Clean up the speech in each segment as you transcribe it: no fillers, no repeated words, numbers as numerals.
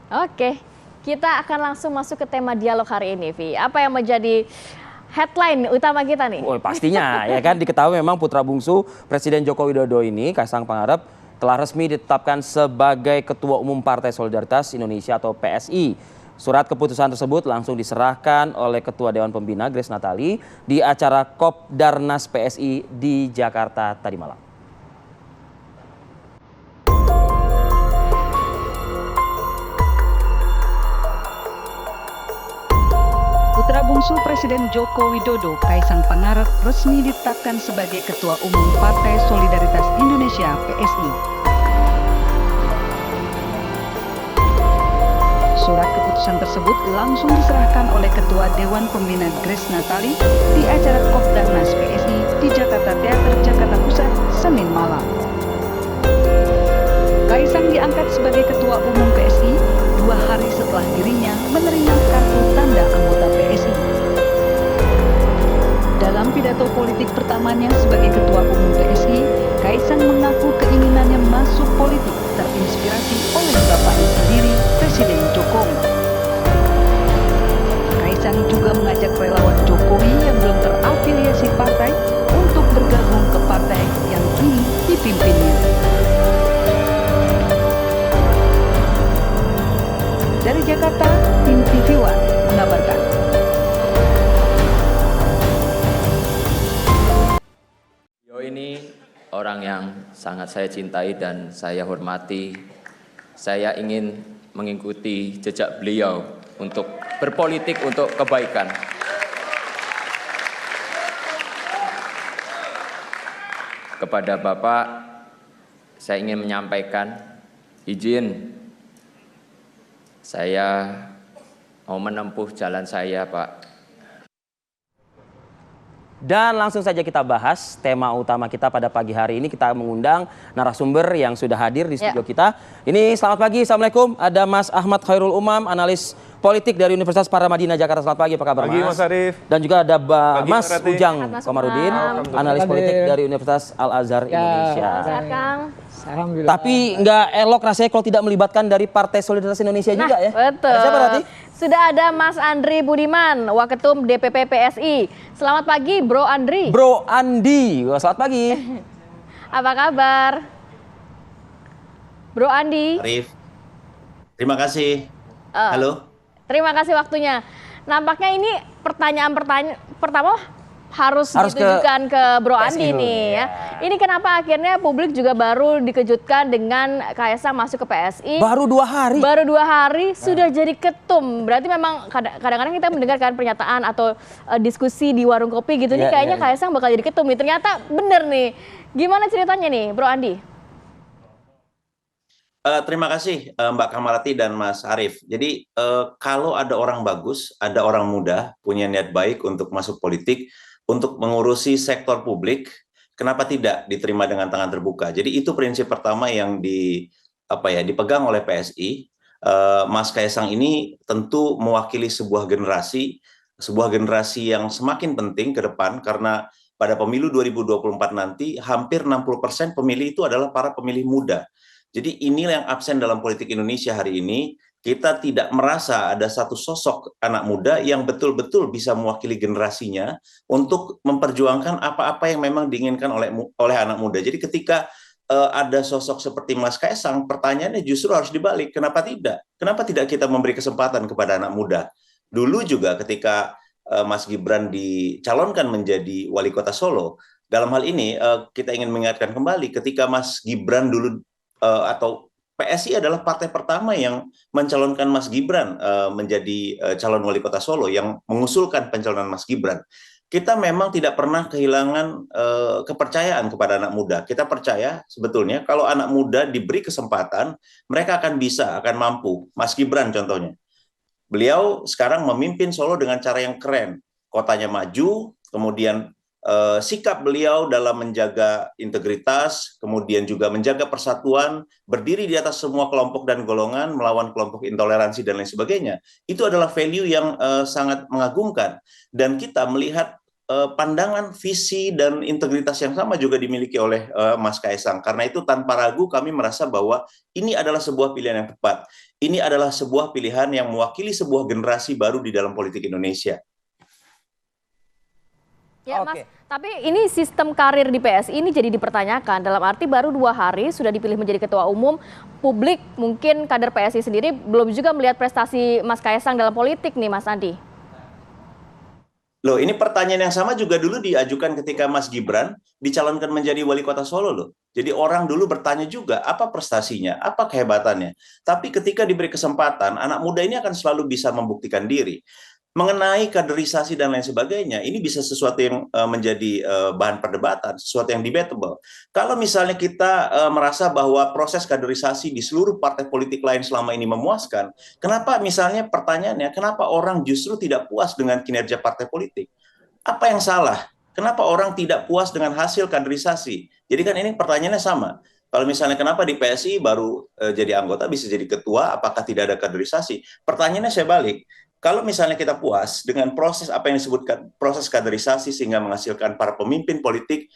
Oke, kita akan langsung masuk ke tema dialog hari ini, Vi. Apa yang menjadi headline utama kita nih? Oh, pastinya ya kan diketahui memang putra bungsu Presiden Joko Widodo ini Kaisang Pangarep telah resmi ditetapkan sebagai Ketua Umum Partai Solidaritas Indonesia atau PSI. Surat keputusan tersebut langsung diserahkan oleh Ketua Dewan Pembina Grace Natali di acara Kopdarnas PSI di Jakarta tadi malam. Putra bungsu Presiden Joko Widodo, Kaisang Pangarep, resmi ditetapkan sebagai Ketua Umum Partai Solidaritas Indonesia (PSI). Surat keputusan tersebut langsung diserahkan oleh Ketua Dewan Pembina Grace Natali di acara Kopdarnas PSI di Jakarta Teater, Jakarta Pusat, Senin malam. Kaisang diangkat sebagai Ketua Umum PSI 2 hari setelah dirinya menerima kartu tanda anggota PSI. Dalam pidato politik pertamanya sebagai Ketua Umum PSI, Kaisang mengaku keinginannya masuk politik terinspirasi oleh bapaknya sendiri, Presiden Jokowi. Kaisang juga mengajak relawan Jokowi yang belum terafiliasi partai untuk bergabung ke partai yang kini dipimpinnya. Dari Jakarta, tim TV One mengabarkan. Beliau ini orang yang sangat saya cintai dan saya hormati. Saya ingin mengikuti jejak beliau untuk berpolitik untuk kebaikan. Kepada Bapak, saya ingin menyampaikan izin saya mau menempuh jalan saya, Pak. Dan langsung saja kita bahas tema utama kita pada pagi hari ini. Kita mengundang narasumber yang sudah hadir di studio kita. Ini selamat pagi, Assalamualaikum. Ada Mas Ahmad Khairul Umam, analis politik dari Universitas Paramadina Jakarta. Selamat pagi, apa kabar Pagi, Mas? Mas Arif. Dan juga ada Pagi, Mas Mas Rati. Ujang Mas Komarudin, Umam. analis politik dari Universitas Al-Azhar Indonesia. Sehat, Kang? Alhamdulillah. Tapi nggak elok rasanya kalau tidak melibatkan dari Partai Solidaritas Indonesia juga ya. Betul. Ada siapa Rati? Sudah ada Mas Andri Budiman, Waketum DPP PSI. Selamat pagi, Bro Andri. Bro Andi, wah, selamat pagi. Apa kabar? Bro Andi. Arif, terima kasih. Halo. Terima kasih waktunya. Nampaknya ini pertanyaan pertama harus Harus ditujukan ke Bro PSI Andi dulu, nih ya. ya. Ini kenapa akhirnya publik juga baru dikejutkan dengan Kaisang masuk ke PSI. Baru 2 hari. Baru 2 hari sudah jadi ketum. Berarti memang kadang-kadang kita mendengarkan pernyataan atau diskusi di warung kopi gitu nih, Iya, kayaknya iya. Kaisang bakal jadi ketum nih. Ternyata bener nih. Gimana ceritanya nih, Bro Andi? Terima kasih Mbak Kamarati dan Mas Arif. Jadi kalau ada orang bagus, ada orang muda, punya niat baik untuk masuk politik, untuk mengurusi sektor publik, kenapa tidak diterima dengan tangan terbuka? Jadi itu prinsip pertama yang dipegang oleh PSI. Mas Kaisang ini tentu mewakili sebuah generasi yang semakin penting ke depan karena pada pemilu 2024 nanti hampir 60% pemilih itu adalah para pemilih muda. Jadi inilah yang absen dalam politik Indonesia hari ini. Kita tidak merasa ada satu sosok anak muda yang betul-betul bisa mewakili generasinya untuk memperjuangkan apa-apa yang memang diinginkan oleh anak muda. Jadi ketika ada sosok seperti Mas Kaisang, pertanyaannya justru harus dibalik. Kenapa tidak? Kenapa tidak kita memberi kesempatan kepada anak muda? Dulu juga ketika Mas Gibran dicalonkan menjadi wali kota Solo, dalam hal ini kita ingin mengingatkan kembali ketika Mas Gibran dulu atau PSI adalah partai pertama yang mencalonkan Mas Gibran menjadi calon wali kota Solo, yang mengusulkan pencalonan Mas Gibran. Kita memang tidak pernah kehilangan kepercayaan kepada anak muda. Kita percaya sebetulnya kalau anak muda diberi kesempatan, mereka akan mampu. Mas Gibran contohnya. Beliau sekarang memimpin Solo dengan cara yang keren. Kotanya maju, kemudian sikap beliau dalam menjaga integritas, kemudian juga menjaga persatuan, berdiri di atas semua kelompok dan golongan, melawan kelompok intoleransi dan lain sebagainya. Itu adalah value yang sangat mengagumkan. Dan kita melihat pandangan, visi, dan integritas yang sama juga dimiliki oleh Mas Kaisang. Karena itu tanpa ragu kami merasa bahwa ini adalah sebuah pilihan yang tepat. Ini adalah sebuah pilihan yang mewakili sebuah generasi baru di dalam politik Indonesia. Ya Mas, tapi ini sistem karir di PSI ini jadi dipertanyakan. Dalam arti baru 2 hari sudah dipilih menjadi ketua umum, publik mungkin kader PSI sendiri belum juga melihat prestasi Mas Kaisang dalam politik nih Mas Andi. Loh, ini pertanyaan yang sama juga dulu diajukan ketika Mas Gibran dicalonkan menjadi wali kota Solo loh. Jadi orang dulu bertanya juga apa prestasinya, apa kehebatannya. Tapi ketika diberi kesempatan, anak muda ini akan selalu bisa membuktikan diri. Mengenai kaderisasi dan lain sebagainya, ini bisa sesuatu yang menjadi bahan perdebatan, sesuatu yang debatable. Kalau misalnya kita merasa bahwa proses kaderisasi di seluruh partai politik lain selama ini memuaskan, kenapa misalnya pertanyaannya, kenapa orang justru tidak puas dengan kinerja partai politik? Apa yang salah? Kenapa orang tidak puas dengan hasil kaderisasi? Jadi kan ini pertanyaannya sama. Kalau misalnya kenapa di PSI baru jadi anggota bisa jadi ketua, apakah tidak ada kaderisasi? Pertanyaannya saya balik. Kalau misalnya kita puas dengan proses apa yang disebutkan proses kaderisasi sehingga menghasilkan para pemimpin politik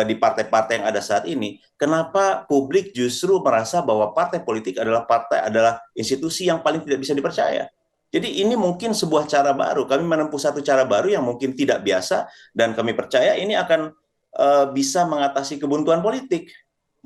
di partai-partai yang ada saat ini, kenapa publik justru merasa bahwa partai politik adalah institusi yang paling tidak bisa dipercaya? Jadi ini mungkin sebuah cara baru, kami menempuh satu cara baru yang mungkin tidak biasa dan kami percaya ini akan bisa mengatasi kebuntuan politik.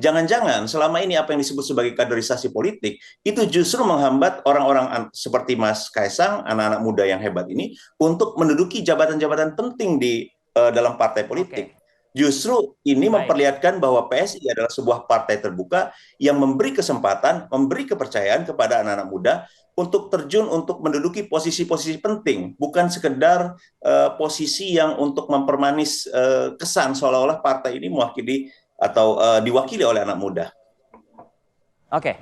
Jangan-jangan selama ini apa yang disebut sebagai kaderisasi politik itu justru menghambat orang-orang seperti Mas Kaisang, anak-anak muda yang hebat ini untuk menduduki jabatan-jabatan penting di dalam partai politik. Justru ini memperlihatkan bahwa PSI adalah sebuah partai terbuka yang memberi kesempatan, memberi kepercayaan kepada anak-anak muda untuk terjun untuk menduduki posisi-posisi penting, bukan sekedar posisi yang untuk mempermanis kesan seolah-olah partai ini mewakili atau diwakili oleh anak muda. Oke.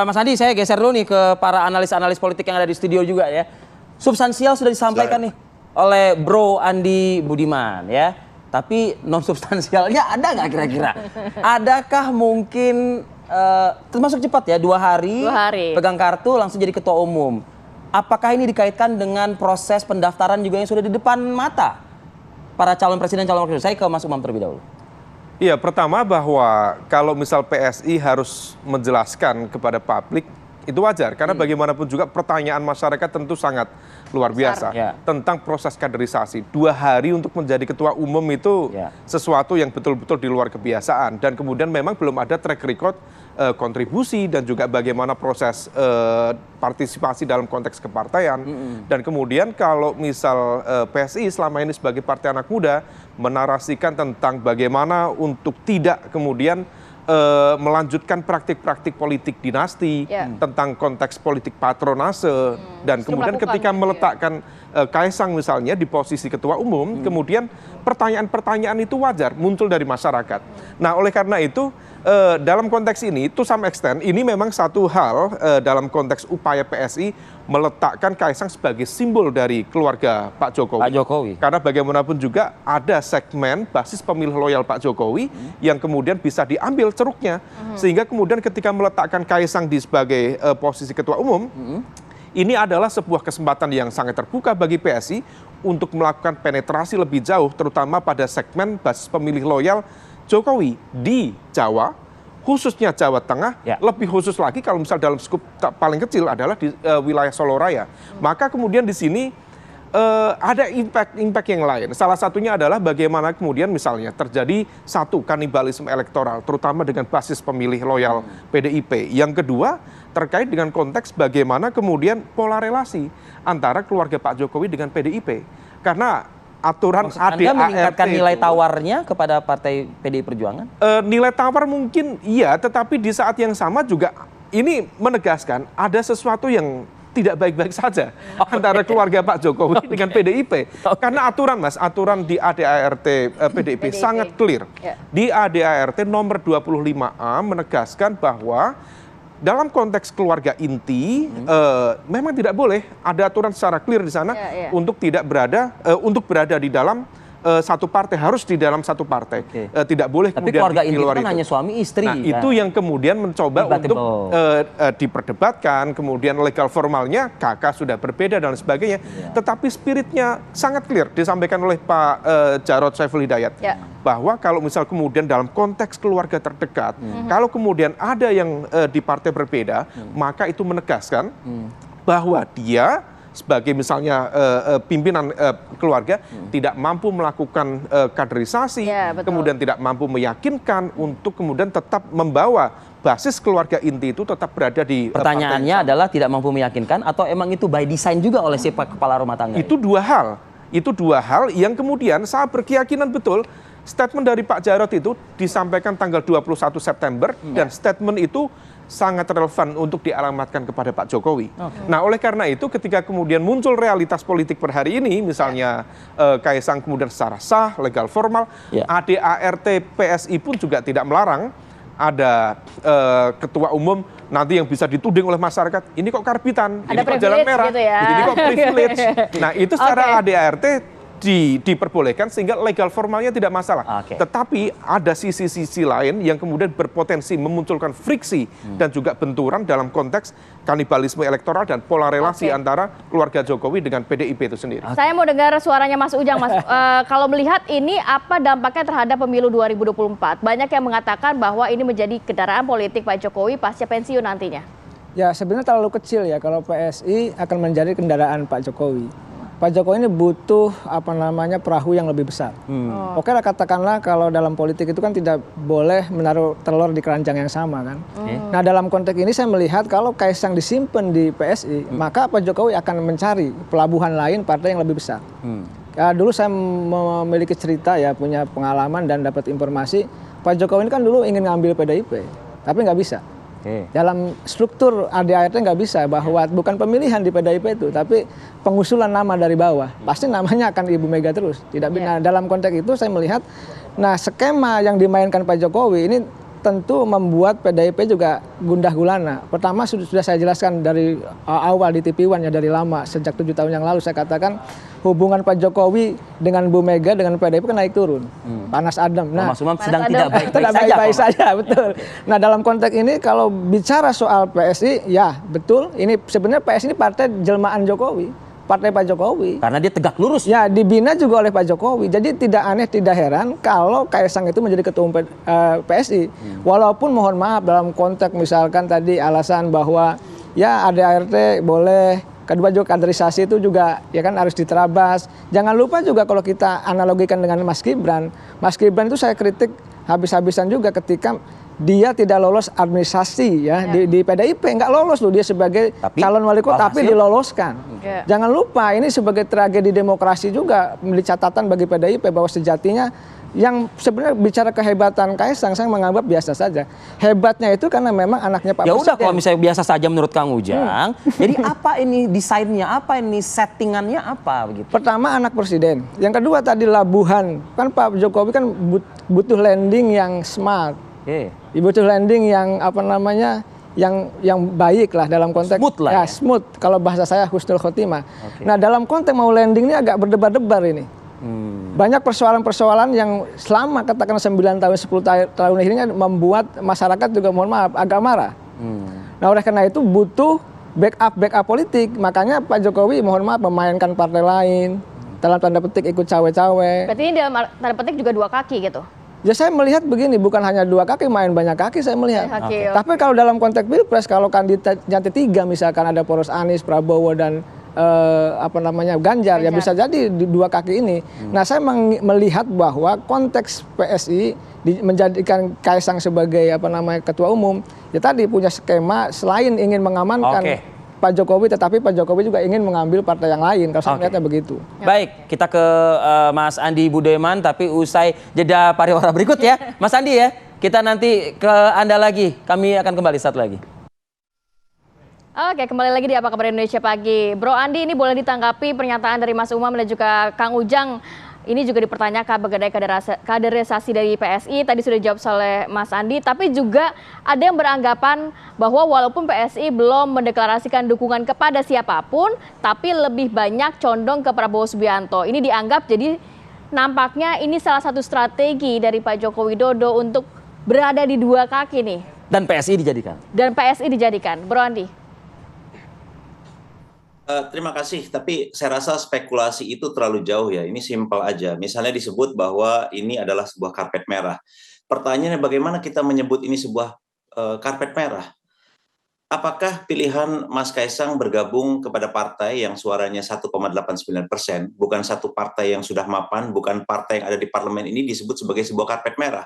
Mas Andi, saya geser dulu nih ke para analis-analis politik yang ada di studio juga ya. Substansial sudah disampaikan nih oleh Bro Andi Budiman ya. Tapi non substansialnya ada nggak kira-kira? Adakah mungkin termasuk cepat ya 2 hari, pegang kartu langsung jadi ketua umum. Apakah ini dikaitkan dengan proses pendaftaran juga yang sudah di depan mata para calon presiden, calon wakil? Saya ke Mas Umam terlebih dahulu. Iya, pertama bahwa kalau misal PSI harus menjelaskan kepada publik, itu wajar. Karena bagaimanapun juga pertanyaan masyarakat tentu sangat luar biasa. Tentang proses kaderisasi. 2 hari untuk menjadi ketua umum itu sesuatu yang betul-betul di luar kebiasaan. Dan kemudian memang belum ada track record kontribusi dan juga bagaimana proses partisipasi dalam konteks kepartaian. Dan kemudian kalau misal PSI selama ini sebagai partai anak muda menarasikan tentang bagaimana untuk tidak kemudian melanjutkan praktik-praktik politik dinasti, tentang konteks politik patronase, dan kemudian ketika meletakkan Kaisang misalnya di posisi ketua umum, kemudian pertanyaan-pertanyaan itu wajar muncul dari masyarakat. Nah, oleh karena itu dalam konteks ini, to some extent, ini memang satu hal dalam konteks upaya PSI meletakkan Kaisang sebagai simbol dari keluarga Pak Jokowi. Karena bagaimanapun juga ada segmen basis pemilih loyal Pak Jokowi yang kemudian bisa diambil ceruknya. Sehingga kemudian ketika meletakkan Kaisang di sebagai posisi ketua umum, ini adalah sebuah kesempatan yang sangat terbuka bagi PSI untuk melakukan penetrasi lebih jauh, terutama pada segmen basis pemilih loyal Jokowi di Jawa, khususnya Jawa Tengah, lebih khusus lagi kalau misal dalam skup paling kecil adalah di wilayah Solo Raya. Maka kemudian di sini ada impact yang lain. Salah satunya adalah bagaimana kemudian misalnya terjadi satu kanibalisme elektoral, terutama dengan basis pemilih loyal PDIP. Yang kedua terkait dengan konteks bagaimana kemudian pola relasi antara keluarga Pak Jokowi dengan PDIP. Karena aturan ADART meningkatkan nilai tawarnya kepada partai PDI Perjuangan? Nilai tawar mungkin iya, tetapi di saat yang sama juga ini menegaskan ada sesuatu yang tidak baik-baik saja antara keluarga Pak Jokowi dengan PDIP. Karena aturan di ADART PDIP sangat clear. Di ADART nomor 25A menegaskan bahwa dalam konteks keluarga inti, memang tidak boleh ada aturan secara clear di sana untuk tidak berada, untuk berada di dalam satu partai, harus di dalam satu partai. Tidak boleh tapi kemudian keluarga inti di luar kan itu. hanya suami istri. Nah, itu yang kemudian mencoba untuk diperdebatkan, kemudian legal formalnya kakak sudah berbeda dan sebagainya. Tetapi spiritnya sangat clear disampaikan oleh Pak Jarod Saiful Hidayat. Bahwa kalau misal kemudian dalam konteks keluarga terdekat, kalau kemudian ada yang di partai berbeda, maka itu menegaskan bahwa dia sebagai misalnya pimpinan keluarga tidak mampu melakukan kaderisasi, kemudian tidak mampu meyakinkan untuk kemudian tetap membawa basis keluarga inti itu tetap berada di pertanyaannya adalah tidak mampu meyakinkan atau emang itu by design juga oleh si kepala rumah tangga? Itu dua hal yang kemudian saya berkeyakinan betul statement dari Pak Jarod itu disampaikan tanggal 21 September dan statement itu sangat relevan untuk dialamatkan kepada Pak Jokowi. Nah, oleh karena itu ketika kemudian muncul realitas politik per hari ini, misalnya Kaisang kemudian secara sah, legal formal, ADART PSI pun juga tidak melarang ada ketua umum nanti yang bisa dituding oleh masyarakat, ini kok karbitan, ini kok jalan merah, gitu ya. ini kok privilege. Nah, itu secara ADART diperbolehkan sehingga legal formalnya tidak masalah. Tetapi ada sisi-sisi lain yang kemudian berpotensi memunculkan friksi dan juga benturan dalam konteks kanibalisme elektoral dan pola relasi antara keluarga Jokowi dengan PDIP itu sendiri. Saya mau dengar suaranya Mas Ujang, Mas. Kalau melihat ini apa dampaknya terhadap pemilu 2024? Banyak yang mengatakan bahwa ini menjadi kendaraan politik Pak Jokowi pasca pensiun nantinya. Ya sebenarnya terlalu kecil ya kalau PSI akan menjadi kendaraan Pak Jokowi. Pak Jokowi ini butuh perahu yang lebih besar. Oke lah, katakanlah kalau dalam politik itu kan tidak boleh menaruh telur di keranjang yang sama kan. Nah, dalam konteks ini saya melihat kalau Kaisang disimpan di PSI, maka Pak Jokowi akan mencari pelabuhan lain partai yang lebih besar. Dulu saya memiliki cerita ya, punya pengalaman dan dapat informasi Pak Jokowi ini kan dulu ingin ngambil PDIP, tapi nggak bisa. Dalam struktur ADART nggak bisa, bahwa bukan pemilihan di PDIP itu, tapi pengusulan nama dari bawah. Pasti namanya akan Ibu Mega terus. Tidak benar. Dalam konteks itu saya melihat, nah skema yang dimainkan Pak Jokowi ini tentu membuat PDIP juga gundah gulana. Pertama sudah saya jelaskan dari awal di TV One ya, dari lama, sejak 7 tahun yang lalu saya katakan hubungan Pak Jokowi dengan Bu Mega dengan PDIP kan naik turun, panas adem. Nah, Mas Umam sedang tidak baik-baik saja, betul. Nah, dalam konteks ini kalau bicara soal PSI, ya betul. Ini sebenarnya PSI ini partai jelmaan Jokowi, partai Pak Jokowi. Karena dia tegak lurus. Ya, dibina juga oleh Pak Jokowi. Jadi tidak aneh, tidak heran kalau Kaisang itu menjadi ketua umum PSI. Walaupun mohon maaf dalam konteks misalkan tadi alasan bahwa ya ADART boleh. Kedua juga kaderisasi itu juga ya kan harus diterabas. Jangan lupa juga kalau kita analogikan dengan Mas Gibran. Mas Gibran itu saya kritik habis-habisan juga ketika dia tidak lolos administrasi ya. Di PDIP nggak lolos loh dia sebagai calon wali kota, tapi diloloskan. Jangan lupa ini sebagai tragedi demokrasi juga menjadi catatan bagi PDIP bahwa sejatinya yang sebenarnya bicara kehebatan Kaisang saya menganggap biasa saja. Hebatnya itu karena memang anaknya Pak Presiden. Ya udah kalau misalnya biasa saja menurut Kang Ujang. Jadi apa ini desainnya, apa ini settingannya apa begitu? Pertama anak presiden. Yang kedua tadi labuhan. Kan Pak Jokowi kan butuh landing yang smart. Butuh landing yang yang baik lah dalam konteks smooth lah ya. Smooth. Kalau bahasa saya husnul khotimah. Nah, dalam konteks mau landing ini agak berdebar-debar ini. Banyak persoalan-persoalan yang selama katakan 9 tahun 10 tahun ini membuat masyarakat juga mohon maaf agak marah. Nah, oleh karena itu butuh backup politik. Makanya Pak Jokowi mohon maaf memainkan partai lain dalam tanda petik ikut cawe-cawe. Berarti ini dalam tanda petik juga dua kaki gitu. Ya saya melihat begini, bukan hanya dua kaki, main banyak kaki saya melihat. Tapi kalau dalam konteks Pilpres, kalau kandidatnya 3 misalkan ada poros Anies, Prabowo dan Ganjar, ya bisa jadi di 2 kaki ini. Nah, saya melihat bahwa konteks PSI menjadikan Kaisang sebagai ketua umum, ya tadi punya skema selain ingin mengamankan Pak Jokowi, tetapi Pak Jokowi juga ingin mengambil partai yang lain. Kalau saya melihatnya begitu. Baik, kita ke Mas Andi Budiman, tapi usai jeda pariwara berikut ya, Mas Andi ya. Kita nanti ke Anda lagi. Kami akan kembali satu lagi. Oke, kembali lagi di Apa Kabar Indonesia Pagi. Bro Andi, ini boleh ditanggapi pernyataan dari Mas Umam dan juga Kang Ujang. Ini juga dipertanyakan mengenai kaderisasi dari PSI. Tadi sudah dijawab oleh Mas Andi. Tapi juga ada yang beranggapan bahwa walaupun PSI belum mendeklarasikan dukungan kepada siapapun, tapi lebih banyak condong ke Prabowo Subianto. Ini dianggap jadi nampaknya ini salah satu strategi dari Pak Joko Widodo untuk berada di dua kaki nih. Dan PSI dijadikan. Dan PSI dijadikan. Bro Andi. Terima kasih, tapi saya rasa spekulasi itu terlalu jauh ya. Ini simpel aja. Misalnya disebut bahwa ini adalah sebuah karpet merah. Pertanyaannya bagaimana kita menyebut ini sebuah karpet merah? Apakah pilihan Mas Kaisang bergabung kepada partai yang suaranya 1,89%, bukan satu partai yang sudah mapan, bukan partai yang ada di parlemen ini disebut sebagai sebuah karpet merah?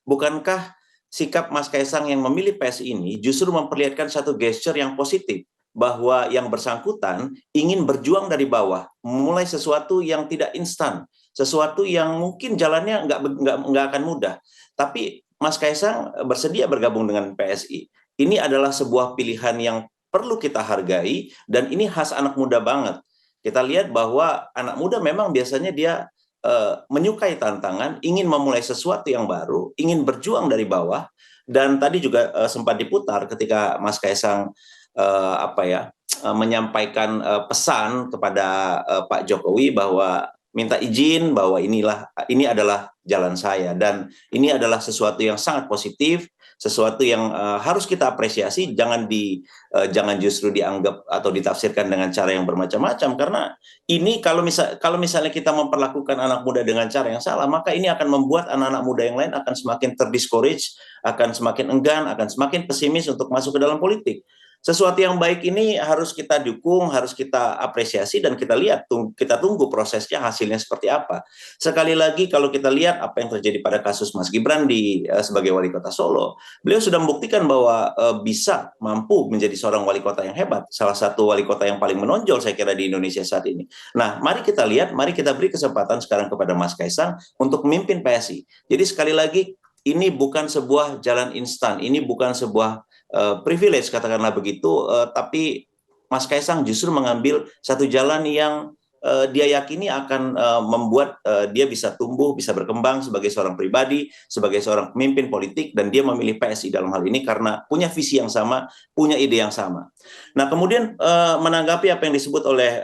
Bukankah sikap Mas Kaisang yang memilih PSI ini justru memperlihatkan satu gesture yang positif, bahwa yang bersangkutan ingin berjuang dari bawah, memulai sesuatu yang tidak instan, sesuatu yang mungkin jalannya nggak akan mudah. Tapi Mas Kaisang bersedia bergabung dengan PSI. Ini adalah sebuah pilihan yang perlu kita hargai, dan ini khas anak muda banget. Kita lihat bahwa anak muda memang biasanya dia menyukai tantangan, ingin memulai sesuatu yang baru, ingin berjuang dari bawah. Dan tadi juga sempat diputar ketika Mas Kaisang menyampaikan pesan kepada Pak Jokowi bahwa minta izin bahwa ini adalah jalan saya, dan ini adalah sesuatu yang sangat positif, sesuatu yang harus kita apresiasi. Jangan justru dianggap atau ditafsirkan dengan cara yang bermacam-macam, karena ini kalau misalnya kita memperlakukan anak muda dengan cara yang salah, maka ini akan membuat anak-anak muda yang lain akan semakin terdiscourage, akan semakin enggan, akan semakin pesimis untuk masuk ke dalam politik. Sesuatu yang baik ini harus kita dukung, harus kita apresiasi, dan kita lihat, kita tunggu prosesnya, hasilnya seperti apa. Sekali lagi, kalau kita lihat apa yang terjadi pada kasus Mas Gibran sebagai wali kota Solo, beliau sudah membuktikan bahwa mampu menjadi seorang wali kota yang hebat, salah satu wali kota yang paling menonjol saya kira di Indonesia saat ini. Nah, mari kita lihat, mari kita beri kesempatan sekarang kepada Mas Kaisang untuk memimpin PSI. Jadi sekali lagi, ini bukan sebuah jalan instan, ini bukan sebuah privilege, katakanlah begitu, tapi Mas Kaisang justru mengambil satu jalan yang dia yakini akan membuat dia bisa tumbuh, bisa berkembang sebagai seorang pribadi, sebagai seorang pemimpin politik, dan dia memilih PSI dalam hal ini karena punya visi yang sama, punya ide yang sama. Nah, kemudian menanggapi apa yang disebut oleh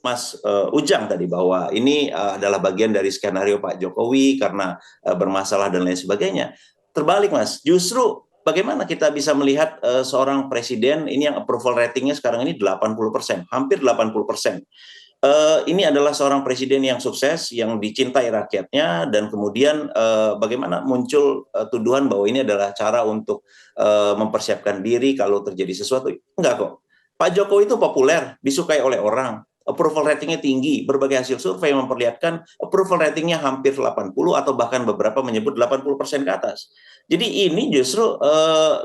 Mas Ujang tadi, bahwa ini adalah bagian dari skenario Pak Jokowi karena bermasalah dan lain sebagainya. Terbalik, Mas, justru bagaimana kita bisa melihat seorang presiden ini yang approval ratingnya sekarang ini 80%, hampir 80%. Ini adalah seorang presiden yang sukses, yang dicintai rakyatnya, dan kemudian bagaimana muncul tuduhan bahwa ini adalah cara untuk mempersiapkan diri kalau terjadi sesuatu. Enggak kok. Pak Jokowi itu populer, disukai oleh orang, approval ratingnya tinggi, berbagai hasil survei memperlihatkan approval ratingnya hampir 80 atau bahkan beberapa menyebut 80% ke atas. Jadi ini justru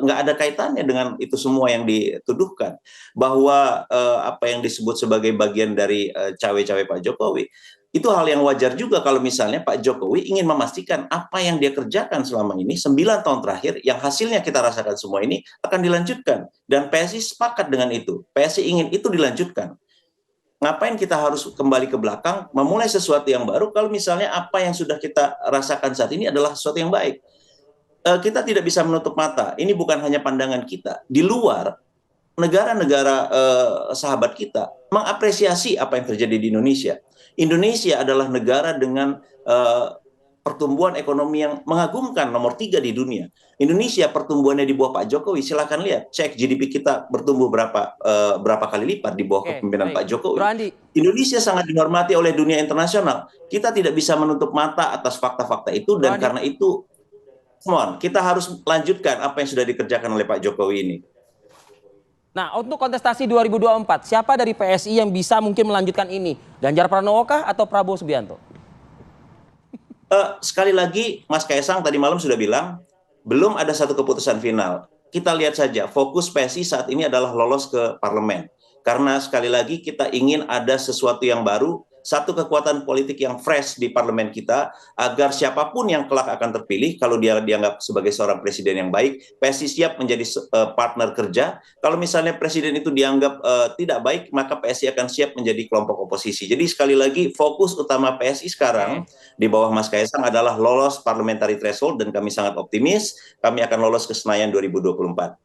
nggak ada kaitannya dengan itu semua yang dituduhkan, bahwa apa yang disebut sebagai bagian dari cawe-cawe Pak Jokowi. Itu hal yang wajar juga kalau misalnya Pak Jokowi ingin memastikan apa yang dia kerjakan selama ini 9 tahun terakhir, yang hasilnya kita rasakan semua ini akan dilanjutkan. Dan PSI sepakat dengan itu. PSI ingin itu dilanjutkan. Ngapain kita harus kembali ke belakang, memulai sesuatu yang baru, kalau misalnya apa yang sudah kita rasakan saat ini adalah sesuatu yang baik. Kita tidak bisa menutup mata. Ini bukan hanya pandangan kita. Di luar, negara-negara sahabat kita mengapresiasi apa yang terjadi di Indonesia. Indonesia adalah negara dengan pertumbuhan ekonomi yang mengagumkan, nomor 3 di dunia. Indonesia pertumbuhannya di bawah Pak Jokowi, silakan lihat, cek GDP kita bertumbuh berapa kali lipat di bawah kepemimpinan Pak Jokowi. Indonesia sangat dihormati oleh dunia internasional. Kita tidak bisa menutup mata atas fakta-fakta itu, dan karena itu, kita harus lanjutkan apa yang sudah dikerjakan oleh Pak Jokowi ini. Nah, untuk kontestasi 2024, siapa dari PSI yang bisa mungkin melanjutkan ini? Ganjar Pranowo kah atau Prabowo Subianto? Sekali lagi, Mas Kaisang tadi malam sudah bilang, belum ada satu keputusan final. Kita lihat saja, fokus PSI saat ini adalah lolos ke parlemen. Karena sekali lagi kita ingin ada sesuatu yang baru, satu kekuatan politik yang fresh di parlemen kita, agar siapapun yang kelak akan terpilih, kalau dia dianggap sebagai seorang presiden yang baik, PSI siap menjadi partner kerja. Kalau misalnya presiden itu dianggap tidak baik, maka PSI akan siap menjadi kelompok oposisi. Jadi sekali lagi, fokus utama PSI sekarang di bawah Mas Kaisang adalah lolos parliamentary threshold, dan kami sangat optimis kami akan lolos ke Senayan 2024.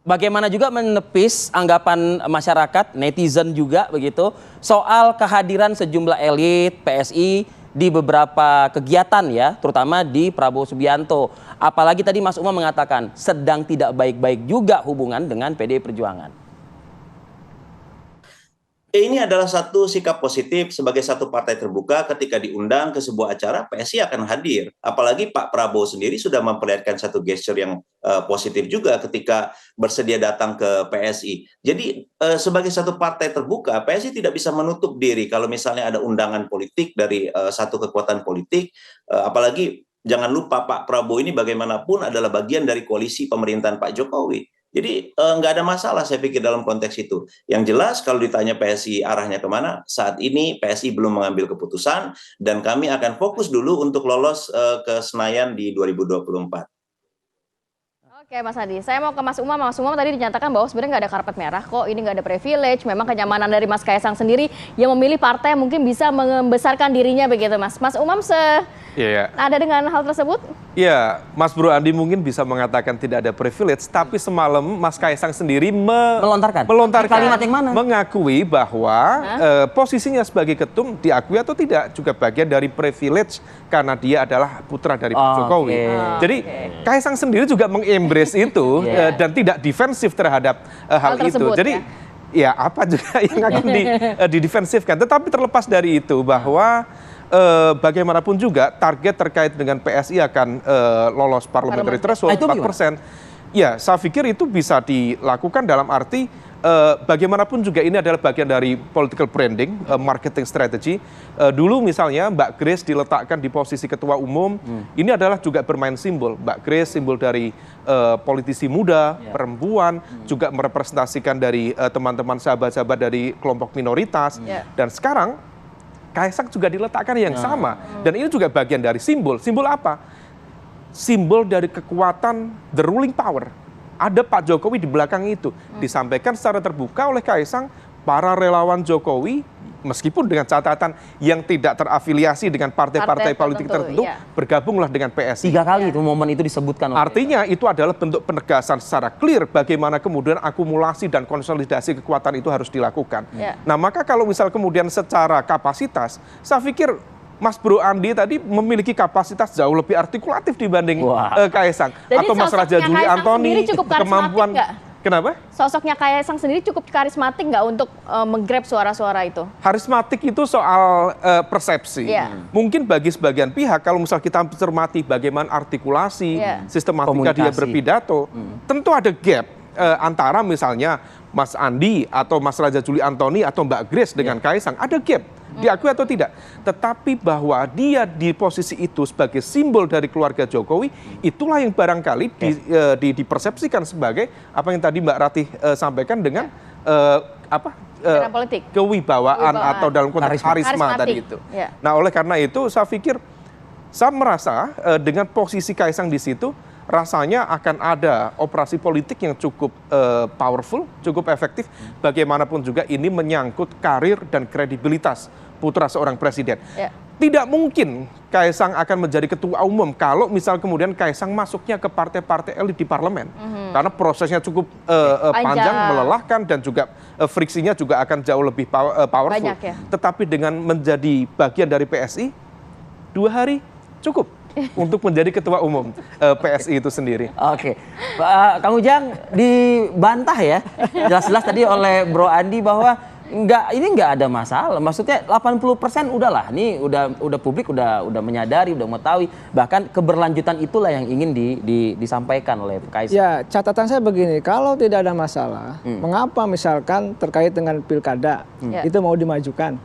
bagaimana juga menepis anggapan masyarakat, netizen juga begitu, soal kehadiran sejumlah elit PSI di beberapa kegiatan ya, terutama di Prabowo Subianto. Apalagi tadi Mas Umam mengatakan sedang tidak baik-baik juga hubungan dengan PDI Perjuangan. Ini adalah satu sikap positif sebagai satu partai terbuka ketika diundang ke sebuah acara, PSI akan hadir. Apalagi Pak Prabowo sendiri sudah memperlihatkan satu gesture yang positif juga ketika bersedia datang ke PSI. Jadi sebagai satu partai terbuka, PSI tidak bisa menutup diri kalau misalnya ada undangan politik dari satu kekuatan politik, apalagi jangan lupa Pak Prabowo ini bagaimanapun adalah bagian dari koalisi pemerintahan Pak Jokowi. Jadi nggak ada masalah saya pikir dalam konteks itu. Yang jelas kalau ditanya PSI arahnya kemana, saat ini PSI belum mengambil keputusan dan kami akan fokus dulu untuk lolos ke Senayan di 2024. Oke Mas Adi, saya mau ke Mas Umam. Mas Umam tadi dinyatakan bahwa sebenarnya nggak ada karpet merah kok, ini nggak ada privilege. Memang kenyamanan dari Mas Kaisang sendiri yang memilih partai yang mungkin bisa membesarkan dirinya begitu Mas. Mas Umam ada dengan hal tersebut? Ya, Mas Bro Andi mungkin bisa mengatakan tidak ada privilege, tapi semalam Mas Kaisang sendiri melontarkan kalimat yang mana? Mengakui bahwa posisinya sebagai ketum diakui atau tidak juga bagian dari privilege karena dia adalah putra dari Pak Jokowi. Jadi Kaisang sendiri juga mengembrace itu dan tidak defensif terhadap hal itu. Jadi ya apa juga yang akan didefensifkan. Tetapi terlepas dari itu bahwa bagaimanapun juga target terkait dengan PSI akan lolos parliamentary threshold 4%. Ya, saya pikir itu bisa dilakukan dalam arti bagaimanapun juga ini adalah bagian dari political branding, marketing strategy. Dulu misalnya Mbak Grace diletakkan di posisi ketua umum, ini adalah juga bermain simbol. Mbak Grace simbol dari politisi muda, perempuan, juga merepresentasikan dari teman-teman sahabat-sahabat dari kelompok minoritas. Dan sekarang Kaisang juga diletakkan yang sama. Dan ini juga bagian dari simbol. Simbol apa? Simbol dari kekuatan the ruling power. Ada Pak Jokowi di belakang itu. Disampaikan secara terbuka oleh Kaisang, para relawan Jokowi, meskipun dengan catatan yang tidak terafiliasi dengan partai-partai politik tertentu, bergabunglah dengan PSI. 3 kali itu momen itu disebutkan. Artinya itu adalah bentuk penegasan secara clear bagaimana kemudian akumulasi dan konsolidasi kekuatan itu harus dilakukan. Nah maka kalau misal kemudian secara kapasitas, saya pikir Mas Bro Andi tadi memiliki kapasitas jauh lebih artikulatif dibanding Kaisang. Jadi atau Mas Raja Juli Antoni, kemampuan. Kenapa? Sosoknya Kaisang sendiri cukup karismatik nggak untuk menggrab suara-suara itu? Karismatik itu soal persepsi. Mungkin bagi sebagian pihak, kalau misal kita cermati bagaimana artikulasi, sistematika dia berpidato, tentu ada gap antara misalnya Mas Andi atau Mas Raja Juli Antoni atau Mbak Grace dengan Kaisang. Ada gap, diakui atau tidak. Tetapi bahwa dia di posisi itu sebagai simbol dari keluarga Jokowi, itulah yang barangkali dipersepsikan sebagai apa yang tadi Mbak Ratih sampaikan dengan kewibawaan atau dalam konteks karisma tadi itu. Nah oleh karena itu saya pikir, saya merasa dengan posisi Kaisang di situ, rasanya akan ada operasi politik yang cukup powerful, cukup efektif. Bagaimanapun juga ini menyangkut karir dan kredibilitas putra seorang presiden. Tidak mungkin Kaisang akan menjadi ketua umum kalau misal kemudian Kaisang masuknya ke partai-partai elit di parlemen. Karena prosesnya cukup panjang, melelahkan, dan juga friksinya juga akan jauh lebih powerful. Tetapi dengan menjadi bagian dari PSI, 2 hari cukup untuk menjadi ketua umum PSI itu sendiri. Oke, Kang Ujang dibantah ya, jelas-jelas tadi oleh Bro Andi bahwa ini nggak ada masalah. Maksudnya 80% udahlah, ini udah publik udah menyadari, udah mengetahui. Bahkan keberlanjutan itulah yang ingin disampaikan oleh Kaisang. Ya, catatan saya begini, kalau tidak ada masalah, mengapa misalkan terkait dengan pilkada itu mau dimajukan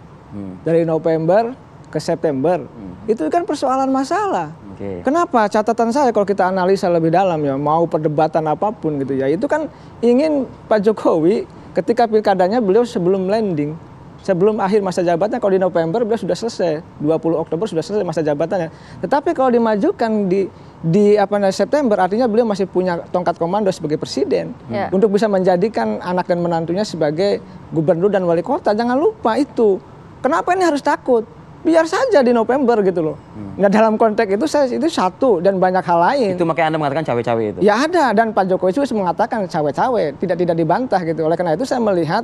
dari November ke September? Itu kan persoalan masalah. Kenapa? Catatan saya kalau kita analisa lebih dalam ya, mau perdebatan apapun gitu ya, itu kan ingin Pak Jokowi ketika pilkadanya beliau sebelum landing, sebelum akhir masa jabatannya, kalau di November beliau sudah selesai, 20 Oktober sudah selesai masa jabatannya. Tetapi kalau dimajukan di September, artinya beliau masih punya tongkat komando sebagai presiden untuk bisa menjadikan anak dan menantunya sebagai gubernur dan wali kota. Jangan lupa itu. Kenapa ini harus takut? biar saja di November gitu loh. Nah dalam konteks itu itu satu dan banyak hal lain. Itu makanya Anda mengatakan cawe-cawe itu. Ya ada, dan Pak Jokowi juga mengatakan cawe-cawe, tidak dibantah gitu. Oleh karena itu saya melihat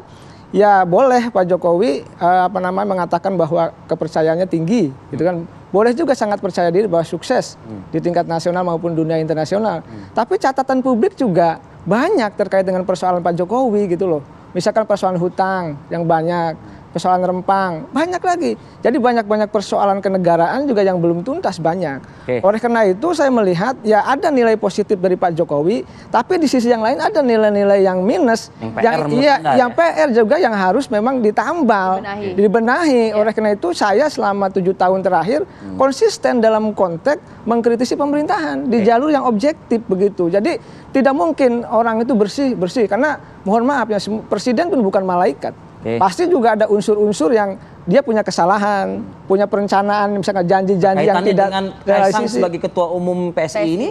ya boleh Pak Jokowi mengatakan bahwa kepercayaannya tinggi, gitu kan. Boleh juga sangat percaya diri bahwa sukses di tingkat nasional maupun dunia internasional. Tapi catatan publik juga banyak terkait dengan persoalan Pak Jokowi gitu loh. Misalkan persoalan hutang yang banyak, persoalan rempang, banyak lagi. Jadi banyak persoalan kenegaraan juga yang belum tuntas banyak. Oleh karena itu saya melihat ya ada nilai positif dari Pak Jokowi, tapi di sisi yang lain ada nilai-nilai yang minus, yang PR juga yang harus memang ditambal, dibenahi. Oleh karena itu saya selama 7 tahun terakhir konsisten dalam konteks mengkritisi pemerintahan di jalur yang objektif begitu. Jadi tidak mungkin orang itu bersih karena mohon maaf ya presiden pun bukan malaikat. Pasti juga ada unsur-unsur yang dia punya kesalahan, punya perencanaan, misalnya janji-janji yang tidak realistis. Sebagai ketua umum PSI ini,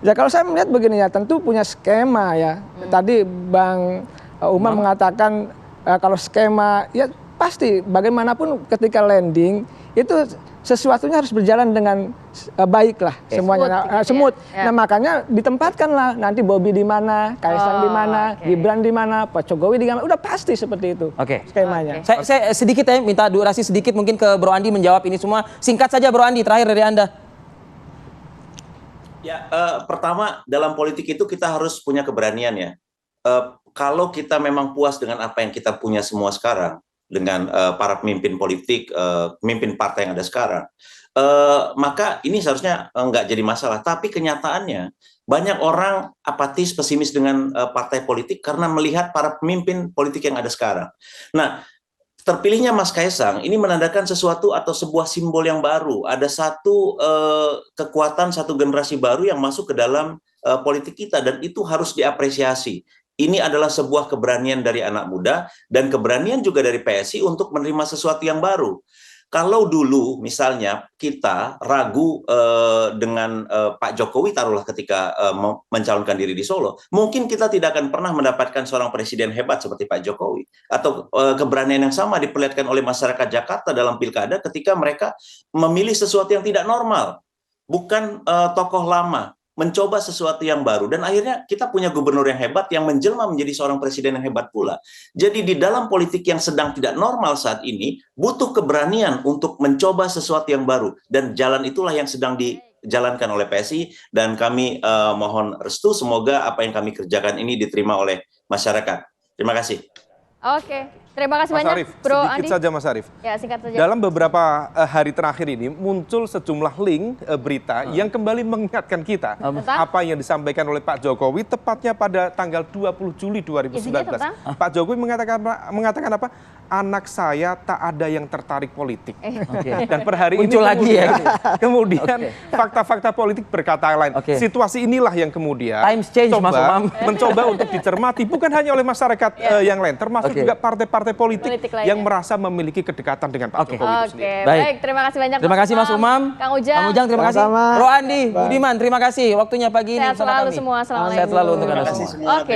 ya kalau saya melihat begini ya, tentu punya skema ya. Tadi Bang Umar mengatakan kalau skema, ya pasti bagaimanapun ketika landing itu sesuatunya harus berjalan dengan baik lah semuanya, smooth. Nah makanya ditempatkanlah nanti Bobi di mana, Kaisang di mana, Gibran di mana, Pak Jokowi di mana, udah pasti seperti itu skemanya. Saya sedikit ya minta durasi sedikit mungkin ke Bro Andi menjawab ini semua. Singkat saja Bro Andi, terakhir dari Anda. Ya, pertama dalam politik itu kita harus punya keberanian ya. Kalau kita memang puas dengan apa yang kita punya semua sekarang, dengan para pemimpin politik, pemimpin partai yang ada sekarang, maka ini seharusnya nggak jadi masalah. Tapi kenyataannya banyak orang apatis, pesimis dengan partai politik karena melihat para pemimpin politik yang ada sekarang. Nah, terpilihnya Mas Kaisang ini menandakan sesuatu atau sebuah simbol yang baru. Ada satu kekuatan, satu generasi baru yang masuk ke dalam politik kita, dan itu harus diapresiasi. Ini adalah sebuah keberanian dari anak muda dan keberanian juga dari PSI untuk menerima sesuatu yang baru. Kalau dulu misalnya kita ragu dengan Pak Jokowi, taruhlah ketika mencalonkan diri di Solo, mungkin kita tidak akan pernah mendapatkan seorang presiden hebat seperti Pak Jokowi. Atau keberanian yang sama diperlihatkan oleh masyarakat Jakarta dalam pilkada ketika mereka memilih sesuatu yang tidak normal. Bukan tokoh lama, mencoba sesuatu yang baru, dan akhirnya kita punya gubernur yang hebat yang menjelma menjadi seorang presiden yang hebat pula. Jadi di dalam politik yang sedang tidak normal saat ini butuh keberanian untuk mencoba sesuatu yang baru, dan jalan itulah yang sedang dijalankan oleh PSI, dan kami mohon restu semoga apa yang kami kerjakan ini diterima oleh masyarakat. Terima kasih. Oke, terima kasih Mas banyak Arief, Bro sedikit Andi. saja Mas Arief. Ya, singkat saja. Dalam beberapa hari terakhir ini muncul sejumlah link berita yang kembali mengingatkan kita apa yang disampaikan oleh Pak Jokowi tepatnya pada tanggal 20 Juli 2019. Pak Jokowi mengatakan apa? Anak saya tak ada yang tertarik politik. Dan per hari muncul ini lagi kemudian fakta-fakta politik berkata lain. Situasi inilah yang kemudian mencoba untuk dicermati bukan hanya oleh masyarakat yang lain, termasuk juga partai-partai politik yang merasa memiliki kedekatan dengan Pak Jokowi itu sendiri. Baik, terima kasih banyak. Terima kasih Mas Umam, Kang Ujang, terima kasih. Bro Andi, Budiman, terima kasih waktunya pagi ini. Sehat selalu semua. Assalamualaikum. Sehat selalu untuk Anda semua.